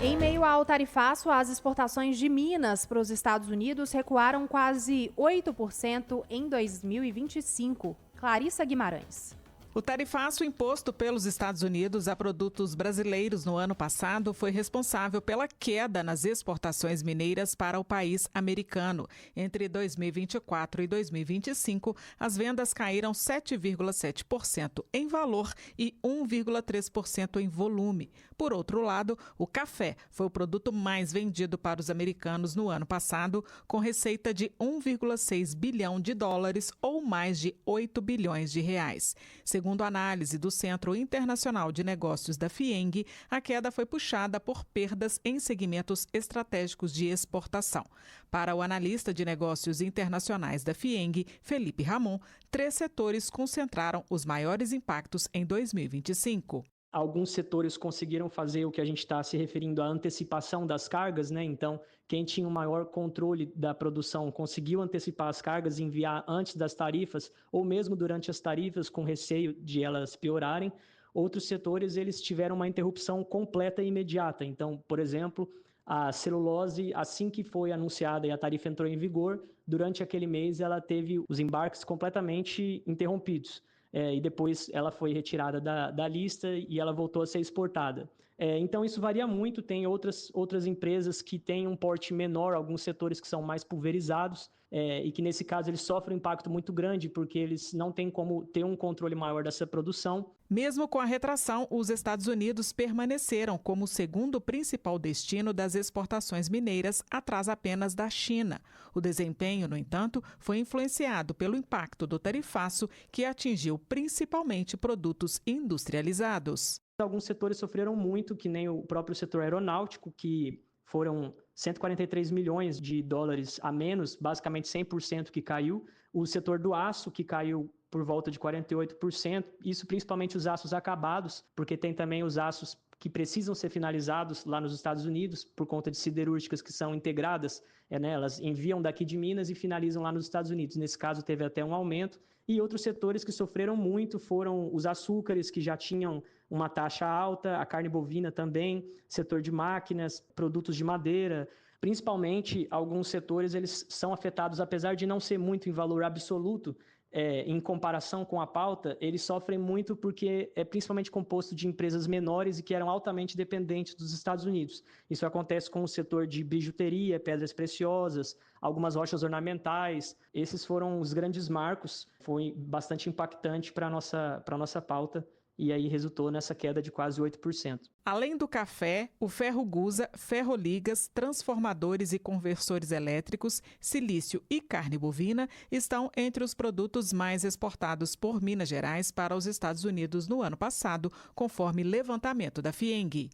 Em meio ao tarifaço, as exportações de Minas para os Estados Unidos recuaram quase 8% em 2025. Clarissa Guimarães. O tarifaço imposto pelos Estados Unidos a produtos brasileiros no ano passado foi responsável pela queda nas exportações mineiras para o país americano. Entre 2024 e 2025, as vendas caíram 7,7% em valor e 1,3% em volume. Por outro lado, o café foi o produto mais vendido para os americanos no ano passado, com receita de 1,6 bilhão de dólares ou mais de 8 bilhões de reais. Segundo a análise do Centro Internacional de Negócios da FIENG, a queda foi puxada por perdas em segmentos estratégicos de exportação. Para o analista de negócios internacionais da FIENG, Felipe Ramon, 3 setores concentraram os maiores impactos em 2025. Alguns setores conseguiram fazer o que a gente está se referindo à antecipação das cargas, né? Então, quem tinha o maior controle da produção conseguiu antecipar as cargas e enviar antes das tarifas ou mesmo durante as tarifas com receio de elas piorarem. Outros setores eles tiveram uma interrupção completa e imediata. Então, por exemplo, a celulose, assim que foi anunciada e a tarifa entrou em vigor, durante aquele mês ela teve os embarques completamente interrompidos. E depois ela foi retirada da lista e ela voltou a ser exportada. Então isso varia muito, tem outras empresas que têm um porte menor, alguns setores que são mais pulverizados e que nesse caso eles sofrem um impacto muito grande porque eles não têm como ter um controle maior dessa produção. Mesmo com a retração, os Estados Unidos permaneceram como o segundo principal destino das exportações mineiras, atrás apenas da China. O desempenho, no entanto, foi influenciado pelo impacto do tarifaço, que atingiu principalmente produtos industrializados. Alguns setores sofreram muito, que nem o próprio setor aeronáutico, que foram 143 milhões de dólares a menos, basicamente 100% que caiu. O setor do aço, que caiu por volta de 48%, isso principalmente os aços acabados, porque tem também os aços que precisam ser finalizados lá nos Estados Unidos, por conta de siderúrgicas que são integradas, elas enviam daqui de Minas e finalizam lá nos Estados Unidos. Nesse caso, teve até um aumento. E outros setores que sofreram muito foram os açúcares, que já tinham uma taxa alta, a carne bovina também, setor de máquinas, produtos de madeira. Principalmente, alguns setores eles são afetados, apesar de não ser muito em valor absoluto, em comparação com a pauta, eles sofrem muito porque é principalmente composto de empresas menores e que eram altamente dependentes dos Estados Unidos. Isso acontece com o setor de bijuteria, pedras preciosas, algumas rochas ornamentais. Esses foram os grandes marcos, foi bastante impactante para a nossa pauta. E aí resultou nessa queda de quase 8%. Além do café, o ferro-gusa, ferroligas, transformadores e conversores elétricos, silício e carne bovina estão entre os produtos mais exportados por Minas Gerais para os Estados Unidos no ano passado, conforme levantamento da FIENG.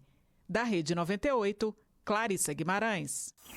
Da Rede 98, Clarissa Guimarães.